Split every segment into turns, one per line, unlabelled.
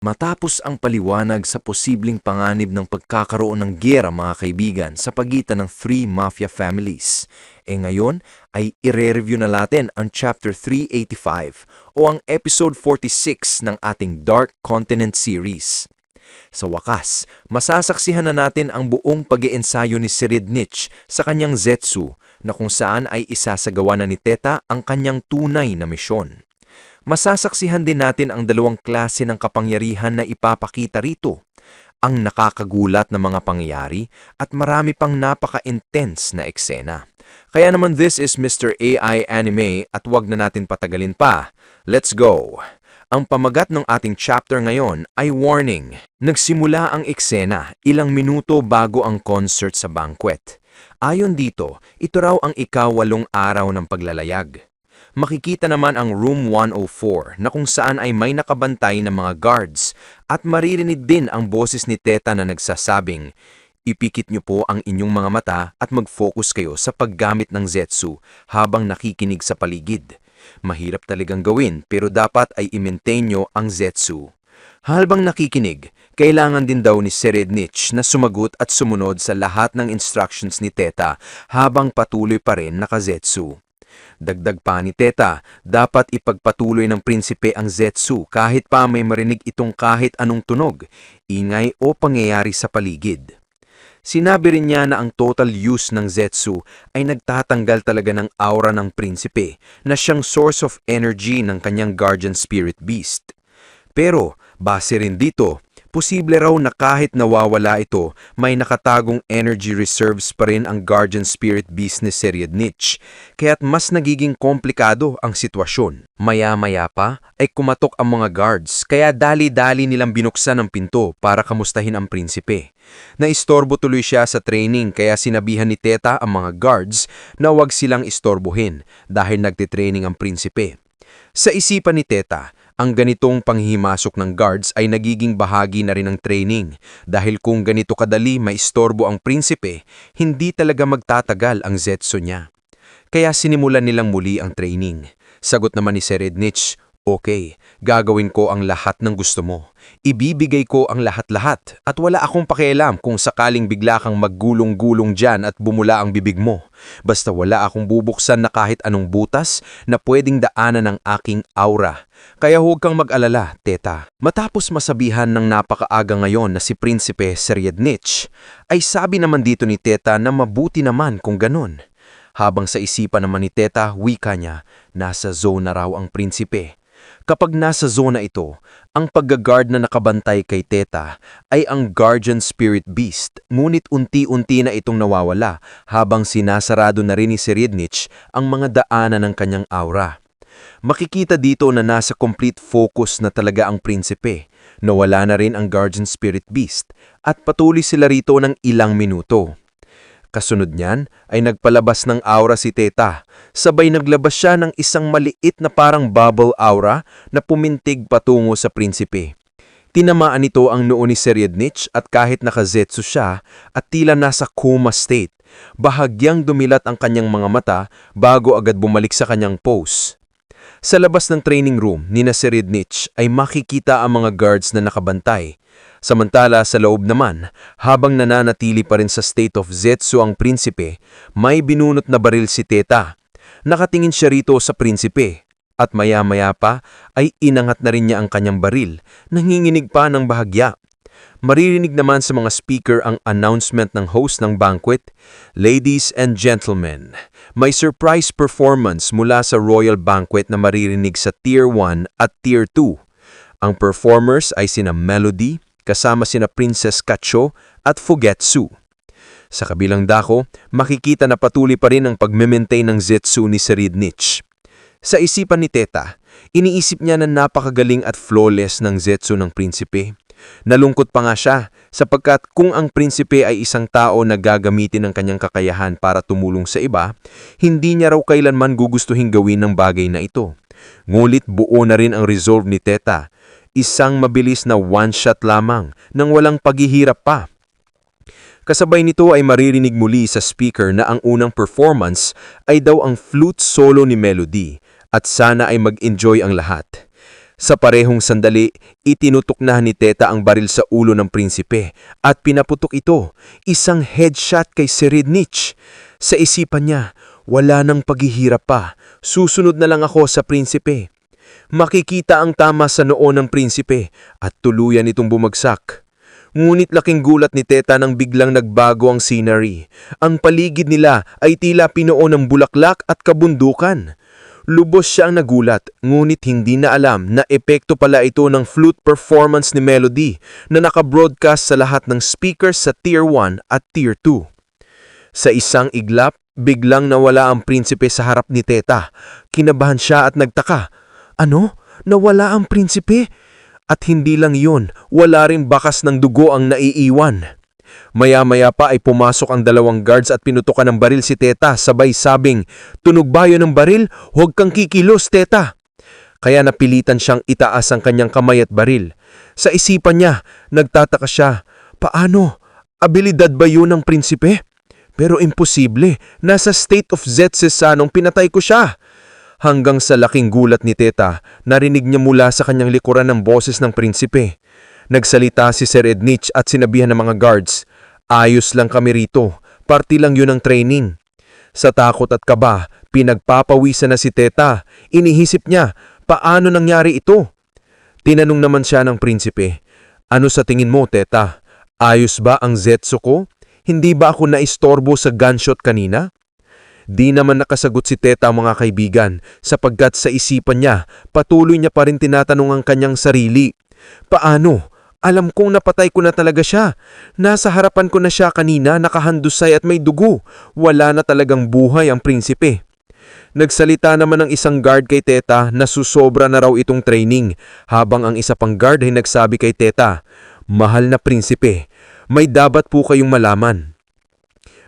Matapos ang paliwanag sa posibleng panganib ng pagkakaroon ng giyera mga kaibigan sa pagitan ng three mafia families, ngayon ay ire-review na natin ang Chapter 385 o ang Episode 46 ng ating Dark Continent series. Sa wakas, masasaksihan na natin ang buong pag-iensayo ni Serednich sa kanyang Zetsu na kung saan ay isasagawa na ni Teta ang kanyang tunay na misyon. Masasaksihan din natin ang dalawang klase ng kapangyarihan na ipapakita rito, ang nakakagulat na mga pangyayari at marami pang napaka-intense na eksena. Kaya naman this is Mr. AI Anime at wag na natin patagalin pa. Let's go! Ang pamagat ng ating chapter ngayon ay warning. Nagsimula ang eksena ilang minuto bago ang concert sa banquet. Ayon dito, ito raw ang ika-8 araw ng paglalayag. Makikita naman ang Room 104 na kung saan ay may nakabantay na mga guards at maririnig din ang boses ni Teta na nagsasabing, "Ipikit niyo po ang inyong mga mata at mag-focus kayo sa paggamit ng Zetsu habang nakikinig sa paligid. Mahirap talagang gawin pero dapat ay i-maintain niyo ang Zetsu." Habang nakikinig, kailangan din daw ni Serednich na sumagot at sumunod sa lahat ng instructions ni Teta habang patuloy pa rin naka-Zetsu. Dagdag pa ni Teta, dapat ipagpatuloy ng prinsipe ang Zetsu kahit pa may marinig itong kahit anong tunog, ingay o pangyayari sa paligid. Sinabi rin niya na ang total use ng Zetsu ay nagtatanggal talaga ng aura ng prinsipe na siyang source of energy ng kanyang guardian spirit beast. Pero, base rin dito, posible raw na kahit nawawala ito, may nakatagong energy reserves pa rin ang guardian spirit beast ni Serednich, kaya't mas nagiging komplikado ang sitwasyon. Maya-maya pa ay kumatok ang mga guards, kaya dali-dali nilang binuksan ang pinto para kamustahin ang prinsipe. Naistorbo tuloy siya sa training kaya sinabihan ni Teta ang mga guards na huwag silang istorbohin dahil nagtitraining ang prinsipe. Sa isipan ni Teta, ang ganitong panghihimasok ng guards ay nagiging bahagi na rin ng training dahil kung ganito kadali maistorbo ang prinsipe, hindi talaga magtatagal ang Zetsu niya. Kaya sinimulan nilang muli ang training. Sagot naman ni Serednich, "Okay, gagawin ko ang lahat ng gusto mo. Ibibigay ko ang lahat-lahat at wala akong pakialam kung sakaling bigla kang maggulong-gulong dyan at bumula ang bibig mo. Basta wala akong bubuksan na kahit anong butas na pwedeng daanan ng aking aura. Kaya huwag kang mag-alala, Teta." Matapos masabihan ng napakaaga ngayon na si Prinsipe Serednich, ay sabi naman dito ni Teta na mabuti naman kung ganun. Habang sa isipan naman ni Teta, wika niya, nasa zone na raw ang prinsipe. Kapag nasa zona ito, ang pagga-guard na nakabantay kay Teta ay ang Guardian Spirit Beast, ngunit unti-unti na itong nawawala habang sinasarado na rin ni Serednich ang mga daanan ng kanyang aura. Makikita dito na nasa complete focus na talaga ang prinsipe, nawala na rin ang Guardian Spirit Beast at patuloy sila rito ng ilang minuto. Kasunod niyan ay nagpalabas ng aura si Teta, sabay naglabas siya ng isang maliit na parang bubble aura na pumintig patungo sa prinsipe. Tinamaan nito ang noo ni Serednich at kahit naka-Zetsu siya at tila nasa coma state, bahagyang dumilat ang kanyang mga mata bago agad bumalik sa kanyang pose. Sa labas ng training room ni Serednich ay makikita ang mga guards na nakabantay. Samantala sa loob naman, habang nananatili pa rin sa state of Zetsu ang prinsipe, may binunot na baril si Teta. Nakatingin siya rito sa prinsipe at maya-maya pa ay inangat na rin niya ang kanyang baril, nanginginig pa ng bahagya. Maririnig naman sa mga speaker ang announcement ng host ng banquet, "Ladies and gentlemen, may surprise performance mula sa Royal Banquet na maririnig sa Tier 1 at Tier 2. Ang performers ay sina Melody, kasama sina Princess Kacho at Fugetsu." Sa kabilang dako, makikita na patuloy pa rin ang pag-maintain ng Zetsu ni Serednich. Sa isipan ni Teta, iniisip niya na napakagaling at flawless ng Zetsu ng prinsipe. Nalungkot pa nga siya sapagkat kung ang prinsipe ay isang tao na gagamitin ng kanyang kakayahan para tumulong sa iba, hindi niya raw kailanman gugustuhin gawin ng bagay na ito. Ngulit buo na rin ang resolve ni Teta, isang mabilis na one-shot lamang nang walang paghihirap pa. Kasabay nito ay maririnig muli sa speaker na ang unang performance ay daw ang flute solo ni Melody at sana ay mag-enjoy ang lahat.
Sa parehong sandali, itinutok na ni Teta ang baril sa ulo ng prinsipe at pinaputok ito, isang headshot kay Serednich. Sa isipan niya, wala nang paghihirap pa, susunod na lang ako sa prinsipe. Makikita ang tama sa noo ng prinsipe at tuluyan itong bumagsak. Ngunit laking gulat ni Teta nang biglang nagbago ang scenery. Ang paligid nila ay tila pinuo ng bulaklak at kabundukan. Lubos siyang nagulat, ngunit hindi na alam na epekto pala ito ng flute performance ni Melody na nakabroadcast sa lahat ng speakers sa Tier 1 at Tier 2. Sa isang iglap, biglang nawala ang prinsipe sa harap ni Teta. Kinabahan siya at nagtaka. Ano? Nawala ang prinsipe? At hindi lang yun, wala rin bakas ng dugo ang naiiwan. Maya-maya pa ay pumasok ang dalawang guards at pinutukan ng baril si Teta, sabay sabing, "Tunog ba yun ng baril? Huwag kang kikilos, Teta!" Kaya napilitan siyang itaas ang kanyang kamay at baril. Sa isipan niya, nagtataka siya, paano? Abilidad ba yun ng prinsipe? Pero imposible, nasa state of Zetsusa nung pinatay ko siya. Hanggang sa laking gulat ni Teta, narinig niya mula sa kanyang likuran ng boses ng prinsipe. Nagsalita si Serednich at sinabihan ng mga guards, "Ayos lang kami rito, party lang yun ng training." Sa takot at kaba, pinagpapawisan na si Teta. Inihisip niya, paano nangyari ito? Tinanong naman siya ng prinsipe, "Ano sa tingin mo, Teta? Ayos ba ang Zetsu ko? Hindi ba ako naistorbo sa gunshot kanina?" Di naman nakasagot si Teta, mga kaibigan, sapagkat sa isipan niya, patuloy niya pa rin tinatanong ang kanyang sarili. Paano? Alam kong napatay ko na talaga siya. Nasa harapan ko na siya kanina, nakahandusay at may dugo. Wala na talagang buhay ang prinsipe. Nagsalita naman ang isang guard kay Teta na susobra na raw itong training, habang ang isa pang guard ay nagsabi kay Teta, "Mahal na prinsipe, may dapat po kayong malaman."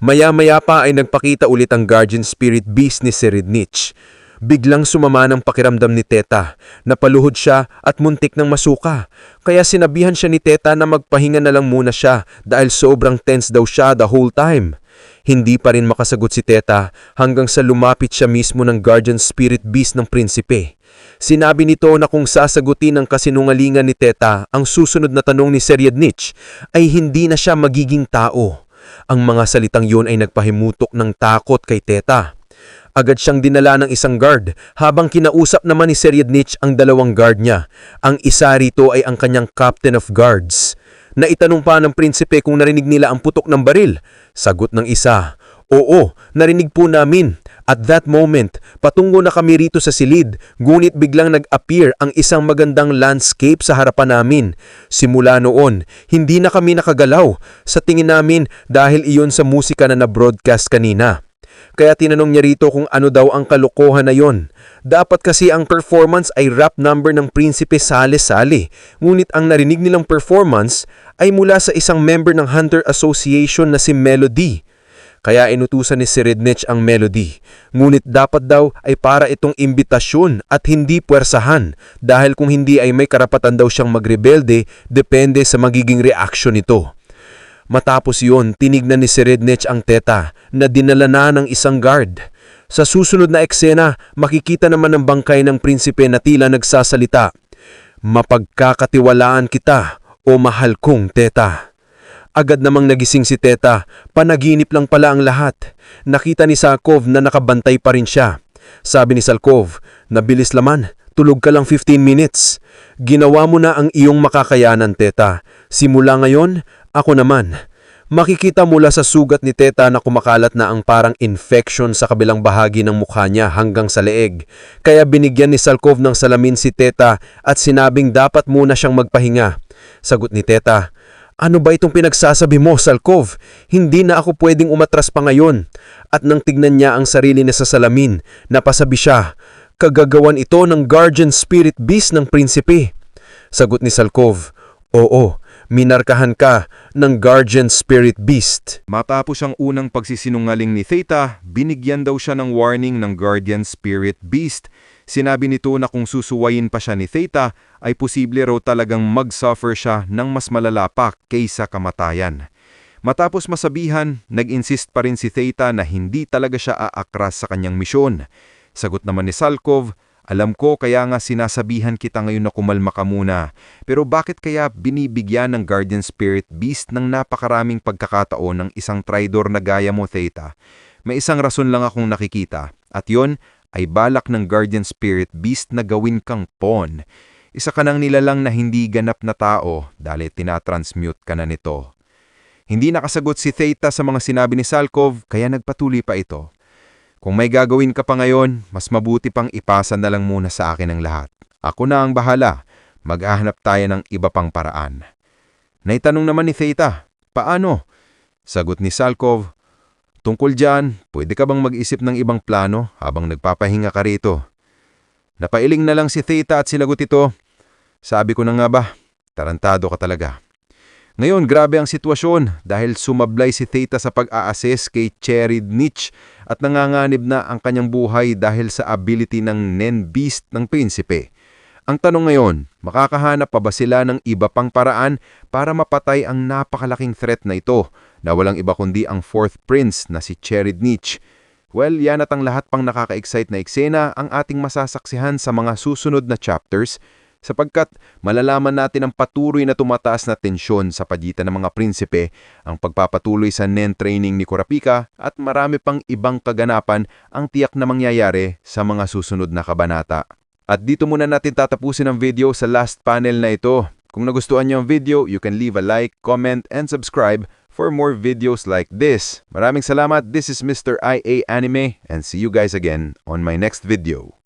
Maya-maya pa ay nagpakita ulit ang guardian spirit beast ni Serednich. Biglang sumama ng pakiramdam ni Teta. Napaluhod siya at muntik ng masuka. Kaya sinabihan siya ni Teta na magpahinga na lang muna siya dahil sobrang tense daw siya the whole time. Hindi pa rin makasagot si Teta hanggang sa lumapit siya mismo ng guardian spirit beast ng prinsipe. Sinabi nito na kung sasagutin ang kasinungalingan ni Teta, ang susunod na tanong ni Serednich ay hindi na siya magiging tao. Ang mga salitang yun ay nagpahimutok ng takot kay Teta. Agad siyang dinala ng isang guard habang kinausap naman ni Serednich ang dalawang guard niya. Ang isa rito ay ang kanyang captain of guards. Naitanong pa ng prinsipe kung narinig nila ang putok ng baril. Sagot ng isa, "Oo, narinig po namin. At that moment, patungo na kami rito sa silid, ngunit biglang nag-appear ang isang magandang landscape sa harapan namin. Simula noon, hindi na kami nakagalaw. Sa tingin namin dahil iyon sa musika na na-broadcast kanina." Kaya tinanong niya rito kung ano daw ang kalokohan na yon. Dapat kasi ang performance ay rap number ng prinsipe sale-sale. Ngunit ang narinig nilang performance ay mula sa isang member ng Hunter Association na si Melody. Kaya inutusan ni Serednich ang Melody. Ngunit dapat daw ay para itong imbitasyon at hindi puwersahan dahil kung hindi ay may karapatan daw siyang magrebelde depende sa magiging reaksyon nito. Matapos yun, tinignan ni Serednich ang Teta na dinala na ng isang guard. Sa susunod na eksena, makikita naman ang bangkay ng prinsipe na tila nagsasalita, "Mapagkakatiwalaan kita, o mahal kong Teta." Agad namang nagising si Teta, panaginip lang pala ang lahat. Nakita ni Salkov na nakabantay pa rin siya. Sabi ni Salkov, "Nabilis laman, tulog ka lang 15 minutes. Ginawa mo na ang iyong makakayanan, Teta. Simula ngayon, ako naman." Makikita mula sa sugat ni Teta na kumakalat na ang parang infection sa kabilang bahagi ng mukha niya hanggang sa leeg. Kaya binigyan ni Salkov ng salamin si Teta at sinabing dapat muna siyang magpahinga. Sagot ni Teta, "Ano ba itong pinagsasabi mo, Salkov? Hindi na ako pwedeng umatras pa ngayon." At nang tignan niya ang sarili niya sa salamin, napasabi siya, "Kagagawan ito ng guardian spirit beast ng prinsipe." Sagot ni Salkov, "Oo, minarkahan ka ng guardian spirit beast."
Matapos ang unang pagsisinungaling ni Theta, binigyan daw siya ng warning ng guardian spirit beast. Sinabi nito na kung susuwayin pa siya ni Theta, ay posible raw talagang mag-suffer siya ng mas malala pa kaysa kamatayan. Matapos masabihan, nag-insist pa rin si Theta na hindi talaga siya aakras sa kanyang misyon. Sagot naman ni Salkov, Alam ko kaya nga sinasabihan kita ngayon na kumalma ka muna. Pero bakit kaya binibigyan ng Guardian Spirit Beast ng napakaraming pagkakataon ng isang traidor na gaya mo, Theta? May isang rason lang akong nakikita, at yon ay balak ng Guardian Spirit Beast na gawin kang pawn. Isa ka ng nilalang na hindi ganap na tao dahil tinatransmute ka na nito. Hindi nakasagot si Theta sa mga sinabi ni Salkov kaya nagpatuloy pa ito. Kung may gagawin ka pa ngayon, mas mabuti pang ipasa na lang muna sa akin ang lahat. Ako na ang bahala. Maghahanap tayo ng iba pang paraan. Naitanong naman ni Theta, paano? Sagot ni Salkov, tungkol dyan, pwede ka bang mag-isip ng ibang plano habang nagpapahinga ka rito? Napailing na lang si Theta at sinagot ito, sabi ko na nga ba, tarantado ka talaga. Ngayon, grabe ang sitwasyon dahil sumablay si Theta sa pag-a-assess kay Cherid Nietzsche at nanganganib na ang kanyang buhay dahil sa ability ng Nen Beast ng prinsipe. Ang tanong ngayon, makakahanap pa ba sila ng iba pang paraan para mapatay ang napakalaking threat na ito na walang iba kundi ang fourth prince na si Cherid Nietzsche? Well, yan at ang lahat pang nakaka-excite na eksena ang ating masasaksihan sa mga susunod na chapters sapagkat malalaman natin ang patuloy na tumataas na tensyon sa pagitan ng mga prinsipe, ang pagpapatuloy sa Nen training ni Kurapika at marami pang ibang kaganapan ang tiyak na mangyayari sa mga susunod na kabanata. At dito muna natin tatapusin ang video sa last panel na ito. Kung nagustuhan niyo ang video, you can leave a like, comment, and subscribe for more videos like this. Maraming salamat. This is Mr. IA Anime and see you guys again on my next video.